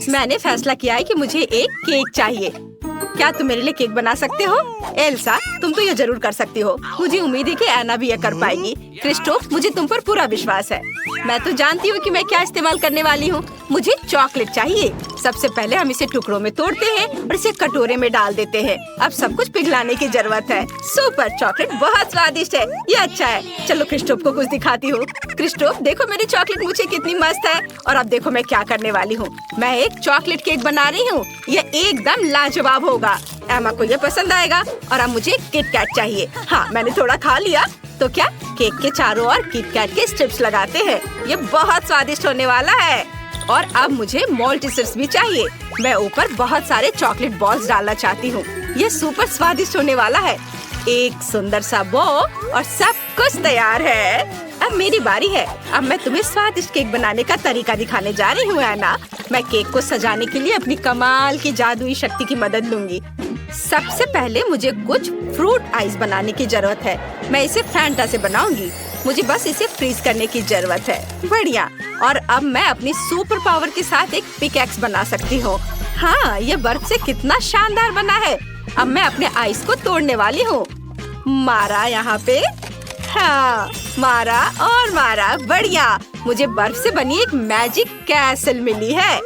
मैंने फैसला किया है कि मुझे एक केक चाहिए। क्या तुम मेरे लिए केक बना सकते हो? एल्सा, तुम तो ये जरूर कर सकती हो। मुझे उम्मीद है कि एना भी ये कर पाएगी। क्रिस्टोफ, मुझे तुम पर पूरा विश्वास है। मैं तो जानती हूँ कि मैं क्या इस्तेमाल करने वाली हूँ। मुझे चॉकलेट चाहिए। सबसे पहले हम इसे टुकड़ों में तोड़ते हैं और इसे कटोरे में डाल देते हैं। अब सब कुछ पिघलाने की जरूरत है। सुपर, चॉकलेट बहुत स्वादिष्ट है। ये अच्छा है। चलो क्रिस्टोफ को कुछ दिखाती हूँ। क्रिस्टोफ, देखो मेरी चॉकलेट मुझे कितनी मस्त है। और अब देखो मैं क्या करने वाली हूँ। मैं एक चॉकलेट केक बना रही हूँ। ये एकदम लाजवाब होगा। एमा को ये पसंद आएगा। और अब मुझे किट कैट चाहिए। हाँ, मैंने थोड़ा खा लिया। तो क्या केक के चारों ओर किट कैट के स्ट्रिप्स लगाते हैं। ये बहुत स्वादिष्ट होने वाला है। और अब मुझे मोल्टिसर्स भी चाहिए। मैं ऊपर बहुत सारे चॉकलेट बॉल्स डालना चाहती हूँ। ये सुपर स्वादिष्ट होने वाला है। एक सुंदर सा बो और सब कुछ तैयार है। अब मेरी बारी है। अब मैं तुम्हें स्वादिष्ट केक बनाने का तरीका दिखाने जा रही हूँ एना। मैं केक को सजाने के लिए अपनी कमाल की जादुई शक्ति की मदद लूंगी। सबसे पहले मुझे कुछ फ्रूट आइस बनाने की जरूरत है। मैं इसे फैंटा से बनाऊंगी। मुझे बस इसे फ्रीज करने की जरूरत है। बढ़िया। और अब मैं अपनी सुपर पावर के साथ एक पिकैक्स बना सकती हूँ। हाँ, ये बर्फ से कितना शानदार बना है। अब मैं अपने आइस को तोड़ने वाली हूँ। मारा यहाँ पे। हाँ, मारा और मारा। बढ़िया। मुझे बर्फ से बनी एक मैजिक कैसल मिली है।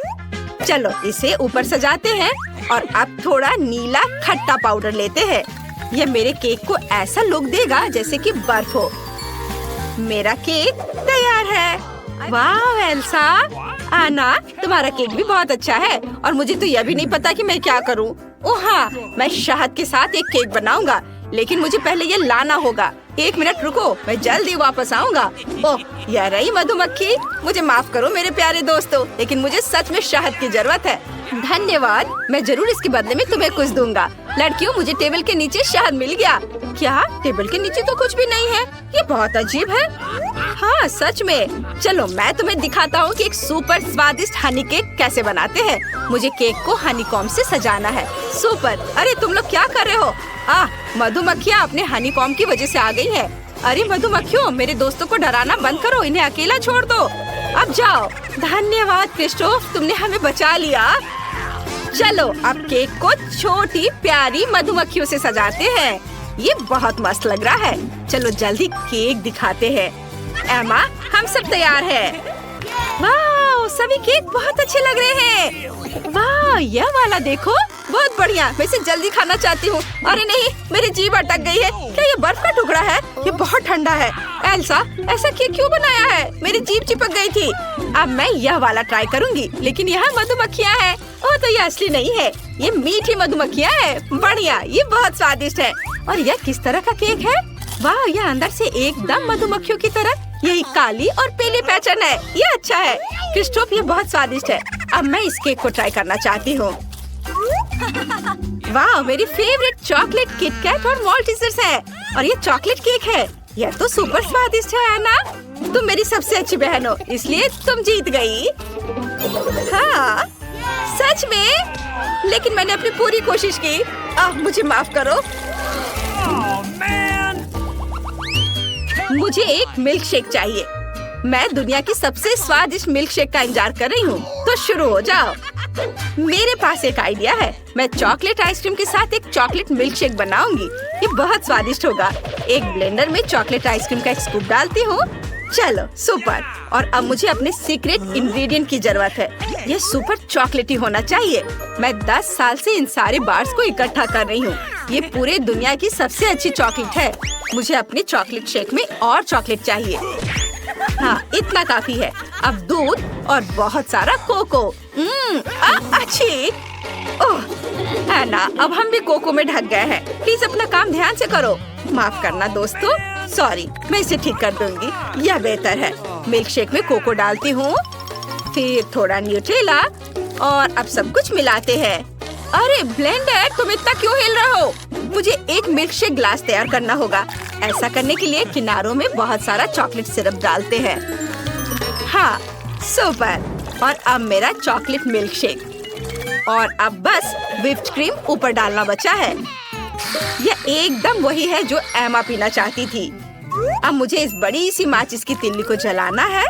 चलो इसे ऊपर सजाते हैं। और अब थोड़ा नीला खट्टा पाउडर लेते हैं। यह मेरे केक को ऐसा लुक देगा जैसे कि बर्फ हो। मेरा केक तैयार है। वाह एल्सा, आना, तुम्हारा केक भी बहुत अच्छा है। और मुझे तो यह भी नहीं पता कि मैं क्या करूं। ओह हाँ, मैं शहद के साथ एक केक बनाऊंगा। लेकिन मुझे पहले ये लाना होगा। एक मिनट रुको, मैं जल्दी वापस आऊंगा। ओह, यह रही मधुमक्खी। मुझे माफ करो मेरे प्यारे दोस्तों, लेकिन मुझे सच में शहद की जरूरत है। धन्यवाद, मैं जरूर इसके बदले में तुम्हें कुछ दूंगा। लड़कियों, मुझे टेबल के नीचे शहद मिल गया। क्या? टेबल के नीचे तो कुछ भी नहीं है। ये बहुत अजीब है। हाँ, सच में। चलो मैं तुम्हें दिखाता हूँ कि एक सुपर स्वादिष्ट हनी केक कैसे बनाते हैं। मुझे केक को हनी कॉम्ब से सजाना है। सुपर। अरे तुम लोग क्या कर रहे हो? मधुमक्खियाँ अपने हनी कॉम्ब की वजह से आ गई है। अरे मधुमक्खियों, मेरे दोस्तों को डराना बंद करो। इन्हें अकेला छोड़ दो। अब जाओ। धन्यवाद क्रिस्टोफ, तुमने हमें बचा लिया। चलो अब केक को छोटी प्यारी मधुमक्खियों से सजाते हैं। ये बहुत मस्त लग रहा है। चलो जल्दी केक दिखाते हैं। एमा, हम सब तैयार हैं। वाह, सभी केक बहुत अच्छे लग रहे हैं। वाह, यह वाला देखो, बहुत बढ़िया। मैं इसे जल्दी खाना चाहती हूँ। अरे नहीं, मेरी जीभ अटक गई है। क्या ये बर्फ का टुकड़ा है? ये बहुत ठंडा है। एल्सा, ऐसा केक क्यों बनाया है? मेरी जीभ चिपक गई थी। अब मैं यह वाला ट्राई करूँगी। लेकिन यहाँ मधुमक्खियाँ हैं। ओह, तो ये असली नहीं है। ये मीठी मधुमक्खियाँ हैं। बढ़िया, ये बहुत स्वादिष्ट है। और यह किस तरह का केक है? वाह, यह अंदर से एकदम मधुमक्खियों की तरह। यही काली और पीली पैटर्न है। ये अच्छा है। क्रिस्टोफ, ये बहुत स्वादिष्ट है। अब मैं इस केक को ट्राई करना चाहती हूँ। वाह, मेरी फेवरेट चॉकलेट किटकैट और मॉल्टिसर्स है। और ये चॉकलेट केक है। यह तो सुपर स्वादिष्ट है ना? तुम मेरी सबसे अच्छी बहन हो, इसलिए तुम जीत गई। हाँ, सच में? लेकिन मैंने अपनी पूरी कोशिश की। मुझे माफ करो। मुझे एक मिल्क शेक चाहिए। मैं दुनिया की सबसे स्वादिष्ट मिल्क शेक का इंतजार कर रही हूँ। तो शुरू हो जाओ। मेरे पास एक आइडिया है। मैं चॉकलेट आइसक्रीम के साथ एक चॉकलेट मिल्क शेक बनाऊंगी। ये बहुत स्वादिष्ट होगा। एक ब्लेंडर में चॉकलेट आइसक्रीम का एक स्कूप डालती हूँ। चलो सुपर। और अब मुझे अपने सीक्रेट इंग्रेडिएंट की जरूरत है। ये सुपर चॉकलेटी होना चाहिए। मैं 10 साल से इन सारे बार्स को इकट्ठा कर रही हूँ। ये पूरे दुनिया की सबसे अच्छी चॉकलेट है। मुझे अपने चॉकलेट शेक में और चॉकलेट चाहिए। हाँ, इतना काफी है। अब दूध और बहुत सारा कोको। अच्छी। ओह एना, अब हम भी कोको में ढक गए हैं। प्लीज अपना काम ध्यान से करो। माफ करना दोस्तों, सॉरी। मैं इसे ठीक कर दूंगी। यह बेहतर है। मिल्क शेक में कोको डालती हूँ, फिर थोड़ा न्यूट्रेला और अब सब कुछ मिलाते हैं। अरे ब्लेंडर, तुम इतना क्यों हिल रहे हो? मुझे एक मिल्क शेक ग्लास तैयार करना होगा। ऐसा करने के लिए किनारों में बहुत सारा चॉकलेट सिरप डालते हैं। हाँ, सुपर। और अब मेरा चॉकलेट मिल्क शेक। और अब बस व्हिप्ड क्रीम ऊपर डालना बचा है। यह एकदम वही है जो एमा पीना चाहती थी। अब मुझे इस बड़ी सी माचिस की तिल्ली को जलाना है।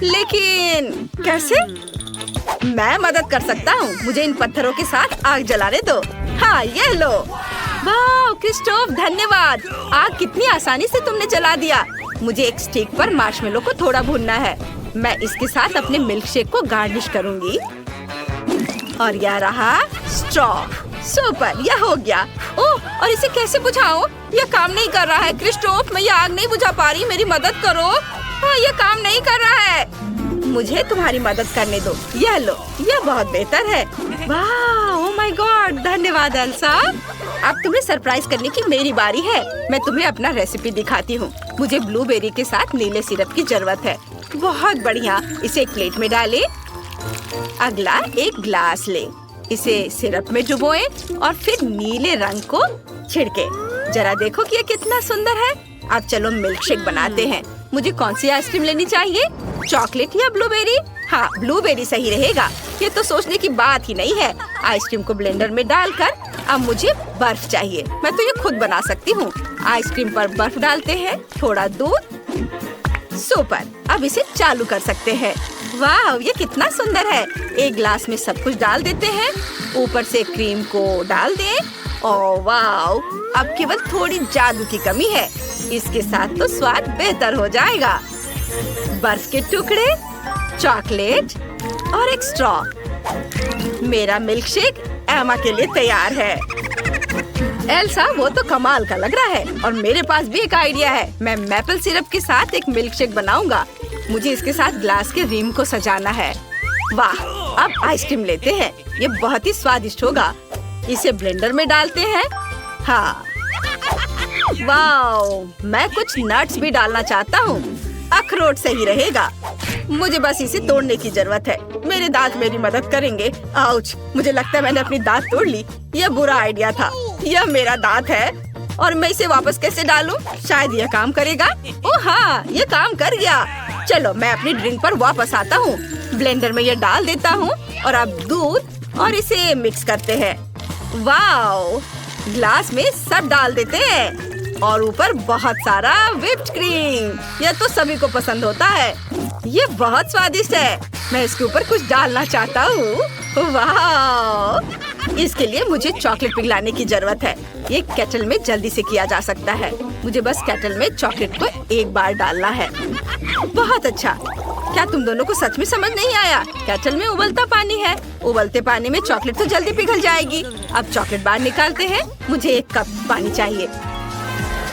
लेकिन कैसे? मैं मदद कर सकता हूँ। मुझे इन पत्थरों के साथ आग जलाने दो। हाँ, ये लो। वाह क्रिस्टोफ, धन्यवाद। आग कितनी आसानी से तुमने जला दिया। मुझे एक स्टिक पर मार्शमेलो को थोड़ा भूनना है। मैं इसके साथ अपने मिल्क शेक को गार्निश करूंगी। और यह रहा स्ट्रॉ। सुपर, यह हो गया। ओह, और इसे कैसे बुझाऊं? यह काम नहीं कर रहा है। क्रिस्टोफ, मैं यह आग नहीं बुझा पा रही, मेरी मदद करो। हाँ, यह काम नहीं कर रहा है। मुझे तुम्हारी मदद करने दो। यह लो, यह बहुत बेहतर है। वाह, ओह माय गॉड, धन्यवाद एल्सा। अब तुम्हें सरप्राइज करने की मेरी बारी है। मैं तुम्हें अपना रेसिपी दिखाती हूँ। मुझे ब्लूबेरी के साथ नीले सिरप की जरूरत है। बहुत बढ़िया, इसे एक प्लेट में डालें। अगला एक ग्लास ले, इसे सिरप में डुबोएं और फिर नीले रंग को छिड़के। जरा देखो कि ये कितना सुंदर है। अब चलो मिल्क शेक बनाते हैं। मुझे कौन सी आइसक्रीम लेनी चाहिए, चॉकलेट या ब्लूबेरी? हाँ, ब्लूबेरी सही रहेगा। ये तो सोचने की बात ही नहीं है। आइसक्रीम को ब्लेंडर में डालकर अब मुझे बर्फ चाहिए। मैं तो ये खुद बना सकती हूँ। आइसक्रीम पर बर्फ डालते हैं, थोड़ा दूध। सुपर, अब इसे चालू कर सकते हैं। वाह, ये कितना सुंदर है। एक ग्लास में सब कुछ डाल देते हैं। ऊपर से क्रीम को डाल दें। ओह वाह, अब केवल थोड़ी जादू की कमी है। इसके साथ तो स्वाद बेहतर हो जाएगा। बर्फ के टुकड़े, चॉकलेट और एक स्ट्रॉ। मेरा मिल्क शेक एमा के लिए तैयार है। एल्सा, वो तो कमाल का लग रहा है। और मेरे पास भी एक आइडिया है। मैं मैपल सिरप के साथ एक मिल्क शेक बनाऊंगा। मुझे इसके साथ ग्लास के रिम को सजाना है। वाह, अब आइसक्रीम लेते हैं। ये बहुत ही स्वादिष्ट होगा। इसे ब्लेंडर में डालते हैं। हाँ, वाह, मैं कुछ नट्स भी डालना चाहता हूँ। अखरोट सही रहेगा। मुझे बस इसे तोड़ने की जरूरत है। मेरे दांत मेरी मदद करेंगे। आउच, मुझे लगता है मैंने अपनी दांत तोड़ ली। यह बुरा आइडिया था। यह मेरा दांत है और मैं इसे वापस कैसे डालूं? शायद यह काम करेगा। ओह हाँ, यह काम कर गया। चलो, मैं अपनी ड्रिंक पर वापस आता हूँ। ब्लेंडर में यह डाल देता हूँ और अब दूध और इसे मिक्स करते हैं। वाओ, ग्लास में सब डाल देते हैं और ऊपर बहुत सारा व्हिप्ड क्रीम। यह तो सभी को पसंद होता है। ये बहुत स्वादिष्ट है। मैं इसके ऊपर कुछ डालना चाहता हूँ। वाह, इसके लिए मुझे चॉकलेट पिघलाने की जरूरत है। ये केटल में जल्दी से किया जा सकता है। मुझे बस केटल में चॉकलेट को एक बार डालना है। बहुत अच्छा। क्या तुम दोनों को सच में समझ नहीं आया? केटल में उबलता पानी है। उबलते पानी में चॉकलेट तो जल्दी पिघल जाएगी। अब चॉकलेट बाहर निकालते हैं। मुझे एक कप पानी चाहिए।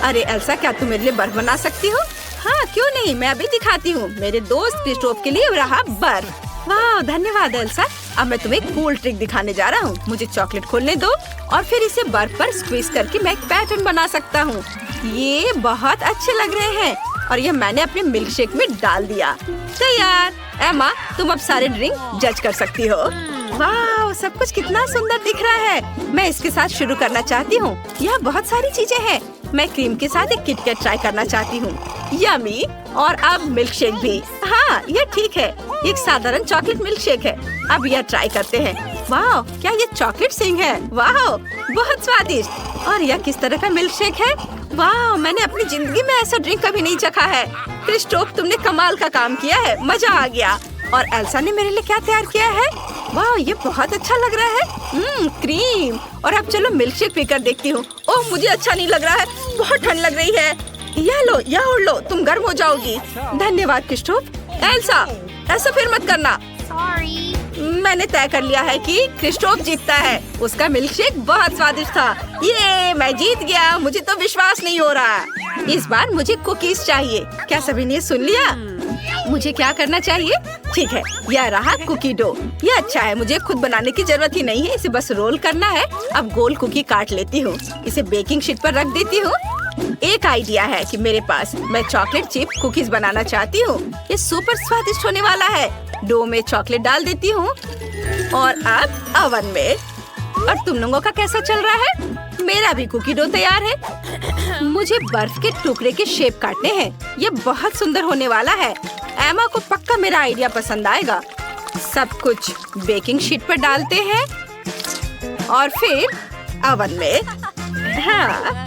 अरे एल्सा, क्या तुम मेरे लिए बर्फ बना सकती हो? हाँ, क्यों नहीं, मैं अभी दिखाती हूँ। मेरे दोस्त क्रिस्टोफ के लिए रहा बर्फ। वाह, धन्यवाद एल्सा। अब मैं तुम्हें एक कूल ट्रिक दिखाने जा रहा हूँ। मुझे चॉकलेट खोलने दो और फिर इसे बर्फ पर स्क्वीज करके मैं एक पैटर्न बना सकता हूँ। ये बहुत अच्छे लग रहे हैं और यह मैंने अपने मिल्क शेक में डाल दिया। तैयार। एमा, तुम अब सारे ड्रिंक जज कर सकती हो। वाह, सब कुछ कितना सुंदर दिख रहा है। मैं इसके साथ शुरू करना चाहती हूँ। यह बहुत सारी चीजें हैं। मैं क्रीम के साथ एक किटकैट ट्राई करना चाहती हूँ। यमी। और अब मिल्क शेक भी। हाँ, यह ठीक है। एक साधारण चॉकलेट मिल्क शेक है। अब यह ट्राई करते हैं। वाह, क्या ये चॉकलेट सिंग है? वाह, बहुत स्वादिष्ट। और यह किस तरह का मिल्क शेक है? वाह, मैंने अपनी जिंदगी में ऐसा ड्रिंक कभी नहीं चखा है। क्रिस्टोफ, तुमने कमाल का काम किया है। मजा आ गया। और एल्सा ने मेरे लिए क्या तैयार किया है? वाह, ये बहुत अच्छा लग रहा है। क्रीम। और अब चलो मिल्क शेक पीकर देखती हूँ। ओह, मुझे अच्छा नहीं लग रहा है। बहुत ठंड लग रही है। यह लो, यह ओढ़ लो, तुम गर्म हो जाओगी। धन्यवाद क्रिस्टोफ। एल्सा, ऐसा फिर मत करना। मैंने तय कर लिया है कि क्रिस्टोफ जीतता है। उसका मिल्क शेक बहुत स्वादिष्ट था। ये मैं जीत गया। मुझे तो विश्वास नहीं हो रहा। इस बार मुझे कुकीज चाहिए। क्या सभी ने सुन लिया? मुझे क्या करना चाहिए? ठीक है, यह रहा कुकी डो। यह अच्छा है। मुझे खुद बनाने की जरूरत ही नहीं है। इसे बस रोल करना है। अब गोल कुकी काट लेती हूँ। इसे बेकिंग शीट पर रख देती हूँ। एक आइडिया है कि मेरे पास। मैं चॉकलेट चिप कुकीज बनाना चाहती हूँ। ये सुपर स्वादिष्ट होने वाला है। डो में चॉकलेट डाल देती हूँ और अब ओवन में। और तुम लोगों का कैसा चल रहा है? मेरा भी कुकी डो तैयार है। मुझे बर्फ के टुकड़े के शेप काटने हैं। ये बहुत सुंदर होने वाला है। एमा को पक्का मेरा आइडिया पसंद आएगा। सब कुछ बेकिंग शीट पर डालते हैं और फिर ओवन में। हाँ,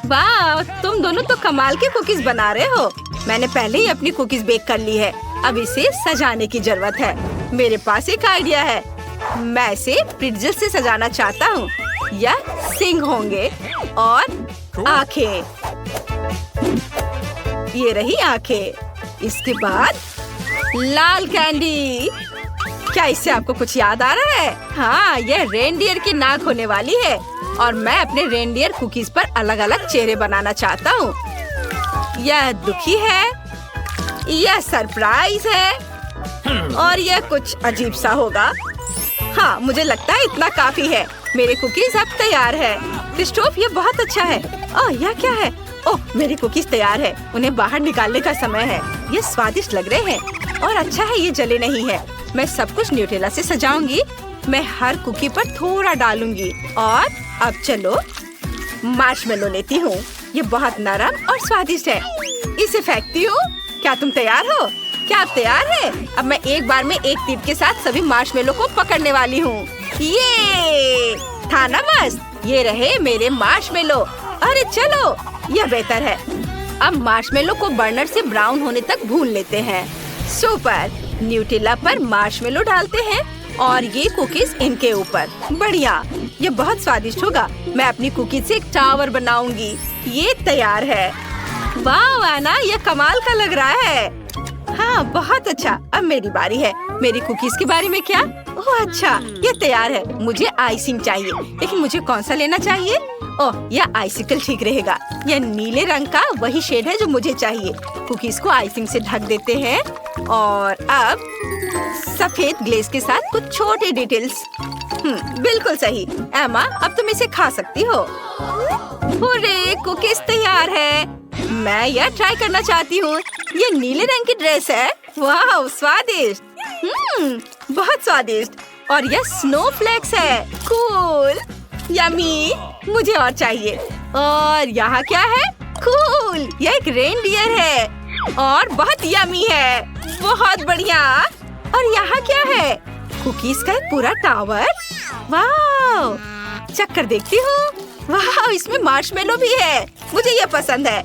वाह, तुम दोनों तो कमाल के कुकीज बना रहे हो। मैंने पहले ही अपनी कुकीज बेक कर ली है। अब इसे सजाने की जरूरत है। मेरे पास एक आइडिया है। मैं इसे प्रिट्जल से सजाना चाहता हूँ। यह सिंग होंगे और आंखें। ये रही आंखें। इसके बाद लाल कैंडी। क्या इससे आपको कुछ याद आ रहा है? हाँ, यह रेनडियर की नाक होने वाली है और मैं अपने रेनडियर कुकीज पर अलग अलग चेहरे बनाना चाहता हूँ। यह दुखी है, यह सरप्राइज है और यह कुछ अजीब सा होगा। हाँ, मुझे लगता है इतना काफी है। मेरे कुकीज अब तैयार है। क्रिस्टोफ, ये बहुत अच्छा है। ओह, यह क्या है? ओह, मेरी कुकीज तैयार है। उन्हें बाहर निकालने का समय है। ये स्वादिष्ट लग रहे हैं और अच्छा है ये जले नहीं है। मैं सब कुछ न्यूटेला से सजाऊंगी। मैं हर कुकी पर थोड़ा डालूंगी। और अब चलो मार्शमेलो लेती हूँ। ये बहुत नरम और स्वादिष्ट है। इसे फेंकती हूँ। क्या तुम तैयार हो? क्या आप तैयार हैं? अब मैं एक बार में एक तीर के साथ सभी मार्शमेलो को पकड़ने वाली हूँ। ये था ना मस्त? ये रहे मेरे मार्शमेलो। अरे चलो, यह बेहतर है। अब मार्शमेलो को बर्नर से ब्राउन होने तक भून लेते हैं। सुपर। न्यूटेला पर मार्शमेलो डालते हैं और ये कुकीज इनके ऊपर। बढ़िया, ये बहुत स्वादिष्ट होगा। मैं अपनी कुकीज से एक टावर बनाऊंगी। ये तैयार है। वाह आना, ये कमाल का लग रहा है। हाँ, बहुत अच्छा। अब मेरी बारी है। मेरी कुकीज के बारे में क्या? ओह अच्छा, ये तैयार है। मुझे आइसिंग चाहिए, लेकिन मुझे कौन सा लेना चाहिए? ओह, यह आइसिकल ठीक रहेगा। यह नीले रंग का वही शेड है जो मुझे चाहिए। कुकीज को आइसिंग से ढक देते हैं और अब सफेद ग्लेज के साथ कुछ छोटे डिटेल्स। बिल्कुल सही। एमा, अब तुम इसे खा सकती हो। हुर्रे, कुकीज तैयार है। मैं यह ट्राई करना चाहती हूँ। ये नीले रंग की ड्रेस है। वाह, स्वादिष्ट। बहुत स्वादिष्ट। और यह स्नोफ्लेक्स है। Cool, yummy. मुझे और चाहिए। और यहाँ क्या है? कूल, यह एक रेनडियर है और बहुत यम्मी है। बहुत बढ़िया। और यहाँ क्या है? कुकीज का एक पूरा टावर। वाह, चक्कर देखती हूँ। वाह, इसमें मार्शमेलो भी है। मुझे ये पसंद है।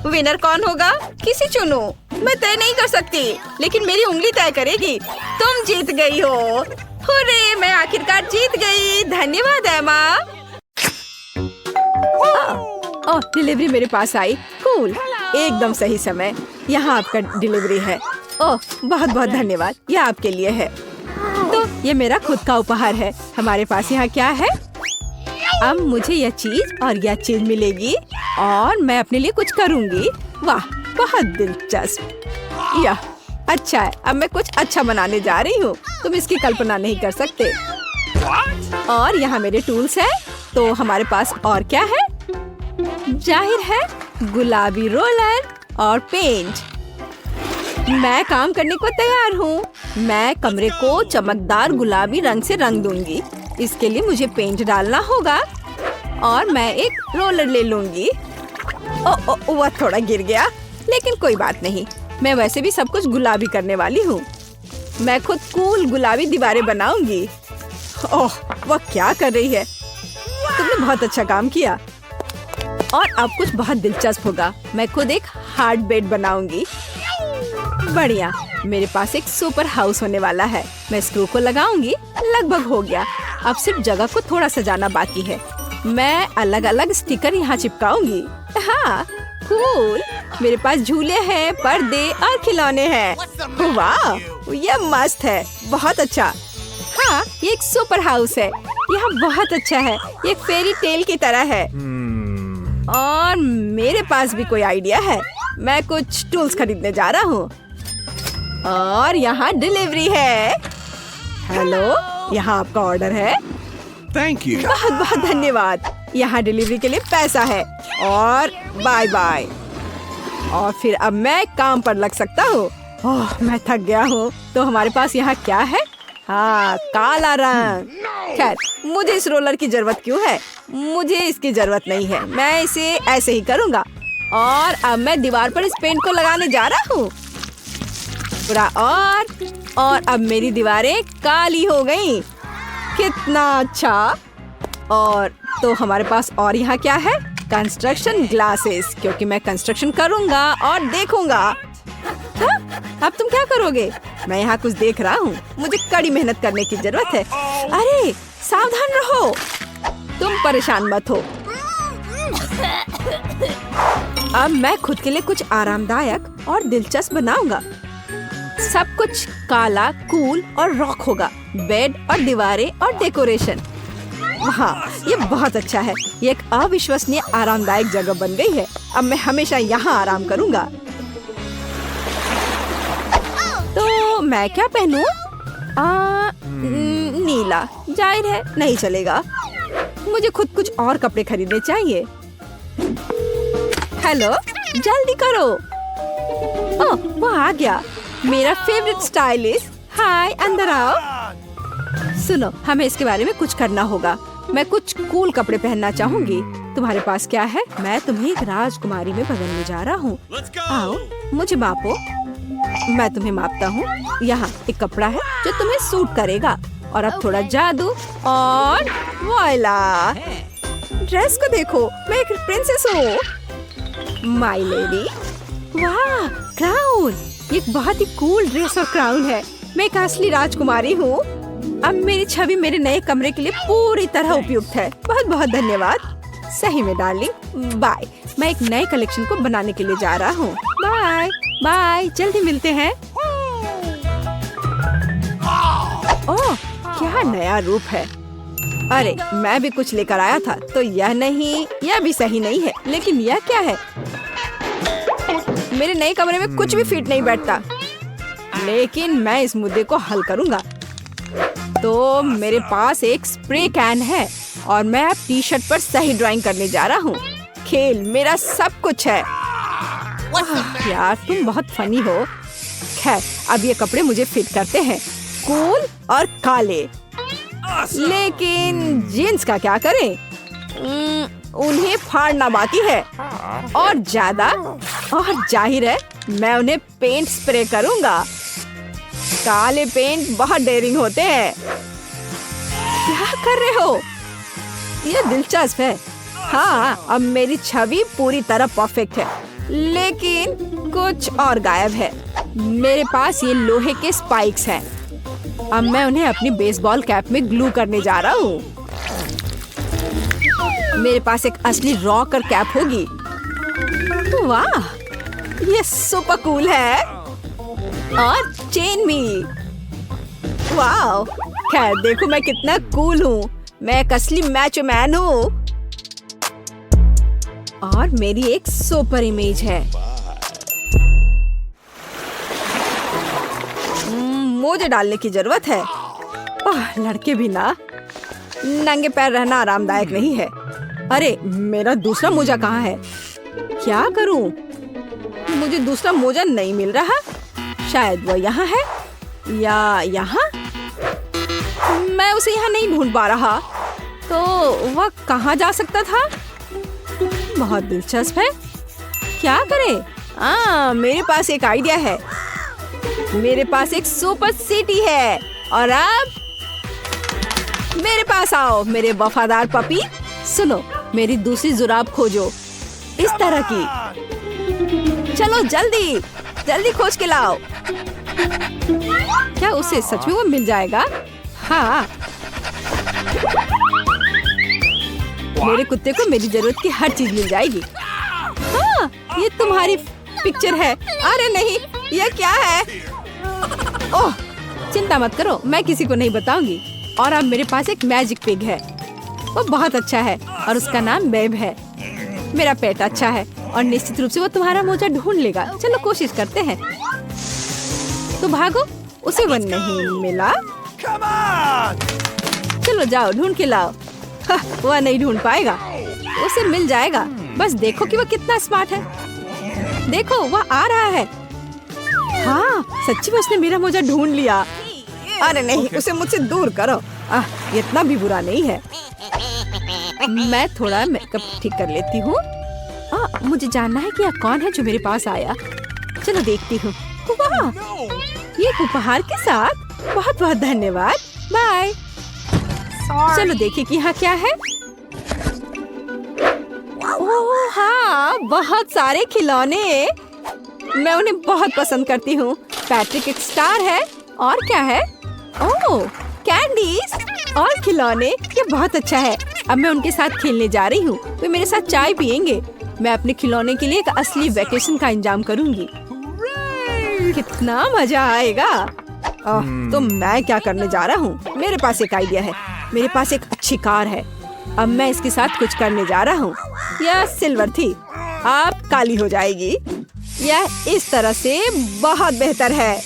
विनर कौन होगा? किसी चुनो। मैं तय नहीं कर सकती, लेकिन मेरी उंगली तय करेगी। तुम जीत गई हो। हुर्रे, मैं आखिरकार जीत गई। धन्यवाद एमा। ओह, डिलीवरी मेरे पास आई। कूल, एकदम सही समय। यहाँ आपका डिलीवरी है। ओह, बहुत बहुत धन्यवाद। यह आपके लिए है। तो ये मेरा खुद का उपहार है। हमारे पास यहाँ क्या है? अब मुझे यह चीज और यह चीज मिलेगी और मैं अपने लिए कुछ करूँगी। वाह, बहुत दिलचस्प। यह अच्छा है। अब मैं कुछ अच्छा बनाने जा रही हूँ। तुम इसकी कल्पना नहीं कर सकते। और यहाँ मेरे टूल्स हैं। तो हमारे पास और क्या है? जाहिर है गुलाबी रोलर और पेंट। मैं काम करने को तैयार हूँ। मैं कमरे को चमकदार गुलाबी रंग से रंग दूंगी। इसके लिए मुझे पेंट डालना होगा और मैं एक रोलर ले लूंगी। वह थोड़ा गिर गया, लेकिन कोई बात नहीं। मैं वैसे भी सब कुछ गुलाबी करने वाली हूँ। मैं खुद कूल गुलाबी दीवारें बनाऊंगी। ओह, वह क्या कर रही है? तुमने बहुत अच्छा काम किया। और अब कुछ बहुत दिलचस्प होगा। मैं खुद एक हार्ड बेड बनाऊंगी। बढ़िया, मेरे पास एक सुपर हाउस होने वाला है। मैं स्क्रू को लगाऊंगी। लगभग हो गया। अब सिर्फ जगह को थोड़ा सजाना बाकी है। मैं अलग अलग स्टिकर यहाँ चिपकाऊंगी। हाँ, कूल। मेरे पास झूले हैं, पर्दे और खिलौने हैं। वाह, ये मस्त है। बहुत अच्छा। हाँ, ये एक सुपर हाउस है। यह बहुत अच्छा है। ये एक फेरी टेल की तरह है। और मेरे पास भी कोई आइडिया है। मैं कुछ टूल्स खरीदने जा रहा हूँ। और यहाँ डिलीवरी है। हेलो, यहाँ आपका ऑर्डर है। Thank you. बहुत बहुत धन्यवाद। यहाँ डिलीवरी के लिए पैसा है। और बाय बाय। और फिर अब मैं काम पर लग सकता हूँ। ओह, मैं थक गया हूँ। तो हमारे पास यहाँ क्या है? हाँ, काला रंग। खैर, मुझे इस रोलर की जरूरत क्यों है? मुझे इसकी जरूरत नहीं है। मैं इसे ऐसे ही करूँगा। और अब मैं दीवार पर इस पेंट को लगाने जा रहा हूँ। पूरा और अब मेरी दीवारें काली हो गईं। कितना अच्छा। और तो हमारे पास और यहाँ क्या है? कंस्ट्रक्शन ग्लासेस, क्योंकि मैं कंस्ट्रक्शन करूँगा और देखूंगा। हाँ? अब तुम क्या करोगे? मैं यहाँ कुछ देख रहा हूँ। मुझे कड़ी मेहनत करने की जरूरत है। अरे सावधान रहो, तुम परेशान मत हो। अब मैं खुद के लिए कुछ आरामदायक और दिलचस्प बनाऊंगा। सब कुछ काला, कूल और रॉक होगा। बेड और दीवारें और डेकोरेशन। हाँ, ये बहुत अच्छा है। ये एक अविश्वसनीय आरामदायक जगह बन गई है। अब मैं हमेशा यहाँ आराम करूंगा। तो मैं क्या पहनूं? नीला, जाहिर है नहीं चलेगा। मुझे खुद कुछ और कपड़े खरीदने चाहिए। हेलो, जल्दी करो। ओह, वो आ गया। मेरा फेवरेट स्टाइलिस्ट। हाय, अंदर आओ। सुनो, हमें इसके बारे में कुछ करना होगा। मैं कुछ कूल कपड़े पहनना चाहूंगी। तुम्हारे पास क्या है? मैं तुम्हें एक राजकुमारी में बदलने जा रहा हूँ। आओ, मुझे मापो। मैं तुम्हें मापता हूँ। यहाँ एक कपड़ा है जो तुम्हें सूट करेगा। और अब थोड़ा जादू और वॉइला। ड्रेस को देखो, मैं एक प्रिंसेस हूँ। My lady. वाह, क्राउन। ये एक बहुत ही कूल ड्रेस और क्राउन है। मैं एक असली राजकुमारी हूँ। अब मेरी छवि मेरे नए कमरे के लिए पूरी तरह उपयुक्त है। बहुत बहुत धन्यवाद। सही में डार्लिंग। बाय। मैं एक नए कलेक्शन को बनाने के लिए जा रहा हूँ। बाय बाय, जल्दी मिलते हैं। ओह, क्या नया रूप है। अरे, मैं भी कुछ लेकर आया था। तो यह नहीं, यह भी सही नहीं है। लेकिन यह क्या है? मेरे नए कमरे में कुछ भी फिट नहीं बैठता। लेकिन मैं इस मुद्दे को हल करूंगा। तो मेरे पास एक स्प्रे कैन है और मैं अब टी-शर्ट पर सही ड्राइंग करने जा रहा हूँ। खेल मेरा सब कुछ है। यार, तुम बहुत फनी हो। खैर, अब ये कपड़े मुझे फिट करते हैं। कूल और काले। लेकिन जीन्स का क्या करें? उन्हें फाड़ना बाकी है। और ज्यादा, और जाहिर है मैं उन्हें पेंट स्प्रे करूंगा। काले पेंट बहुत डेयरिंग होते हैं। क्या कर रहे हो? ये दिलचस्प है। हाँ, अब मेरी छवि पूरी तरह परफेक्ट है। लेकिन कुछ और गायब है। मेरे पास ये लोहे के स्पाइक्स हैं। अब मैं उन्हें अपनी बेसबॉल कैप में ग्लू करने जा रहा हूँ। मेरे पास एक असली रॉकर कैप होगी। वाह, ये सुपर कूल है। और चेन भी। वाह, खैर देखो मैं कितना कूल हूँ। मैं एक असली मैचो मैन हूँ। और मेरी एक सुपर इमेज है। मोजे डालने की जरूरत है। लड़के भी ना, नंगे पैर रहना आरामदायक नहीं है। अरे, मेरा दूसरा मोजा कहाँ है? क्या करूं? मुझे दूसरा मोजा नहीं मिल रहा। शायद वह यहाँ है या यहाँ। मैं उसे यहाँ नहीं ढूंढ पा रहा। तो वह कहाँ जा सकता था? बहुत दिलचस्प है। क्या करें? मेरे पास एक आइडिया है। मेरे पास एक सुपर सिटी है। और अब मेरे पास आओ मेरे वफादार पपी। सुनो, मेरी दूसरी जुराब खोजो। इस तरह की। चलो जल्दी जल्दी खोज के लाओ। क्या उसे सच में वो मिल जाएगा? हाँ, मेरे कुत्ते को मेरी जरूरत की हर चीज मिल जाएगी। हाँ, ये तुम्हारी पिक्चर है। अरे नहीं, ये क्या है? ओह, चिंता मत करो, मैं किसी को नहीं बताऊंगी। और अब मेरे पास एक मैजिक पिग है। वो बहुत अच्छा है और उसका नाम बेब है। मेरा पेट अच्छा है और निश्चित रूप से वो तुम्हारा मोजा ढूंढ लेगा। चलो कोशिश करते हैं। तो भागो, उसे वो नहीं मिला। चलो जाओ ढूंढ के लाओ। वह नहीं ढूंढ पाएगा। उसे मिल जाएगा। बस देखो कि वह कितना स्मार्ट है। देखो, वह आ रहा है। हाँ, सच्ची में उसने मेरा मोजा ढूंढ लिया। अरे नहीं, उसे मुझसे दूर करो। इतना भी बुरा नहीं है। मैं थोड़ा मेकअप ठीक कर लेती हूँ। मुझे जानना है कि यह कौन है जो मेरे पास आया। चलो देखती हूँ। वाह, ये उपहार के साथ बहुत बहुत धन्यवाद। बाय। चलो देखिए कि यहाँ क्या है। ओह हाँ, बहुत सारे खिलौने। मैं उन्हें बहुत पसंद करती हूँ। पैट्रिक एक स्टार है। और क्या है? ओह, कैंडीज और खिलौने। ये बहुत अच्छा है। अब मैं उनके साथ खेलने जा रही हूँ। वे मेरे साथ चाय पियेंगे। मैं अपने खिलौने के लिए एक असली वेकेशन का इंतजाम करूँगी। कितना मजा आएगा। तो मैं क्या करने जा रहा हूँ? मेरे पास एक आइडिया है। मेरे पास एक अच्छी कार है। अब मैं इसके साथ कुछ करने जा रहा हूँ। यह सिल्वर थी, अब काली हो जाएगी। यह इस तरह से बहुत बेहतर है।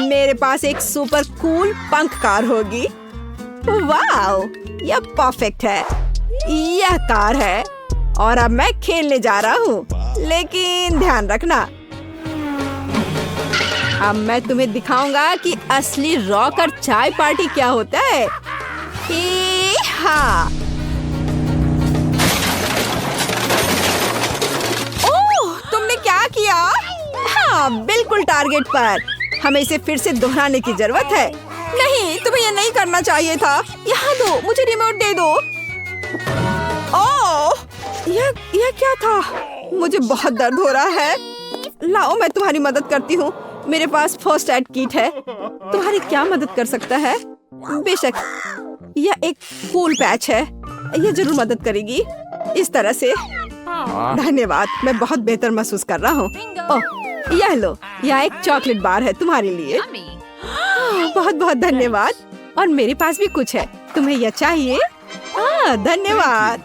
मेरे पास एक सुपर कूल पंख कार होगी। वाओ, यह परफेक्ट है। यह कार है और अब मैं खेलने जा रहा हूँ। लेकिन ध्यान रखना, अब मैं तुम्हें दिखाऊंगा कि असली रॉक और चाय पार्टी क्या होता है। हाँ, ओह, तुमने क्या किया? हाँ, बिल्कुल टारगेट पर। हमें इसे फिर से दोहराने की जरूरत है। नहीं, तुम्हें यह नहीं करना चाहिए था। यहाँ दो, मुझे रिमोट दे दो। ओह, यह क्या था? मुझे बहुत दर्द हो रहा है। लाओ, मैं तुम्हारी मदद करती हूँ। मेरे पास फर्स्ट एड किट है। तुम्हारी क्या मदद कर सकता है? बेशक, यह एक कूल पैच है। यह जरूर मदद करेगी। इस तरह से। धन्यवाद, मैं बहुत बेहतर महसूस कर रहा हूँ। ओह, यह लो, यह एक चॉकलेट बार है तुम्हारे लिए। बहुत बहुत धन्यवाद। और मेरे पास भी कुछ है। तुम्हें यह चाहिए? हाँ, धन्यवाद।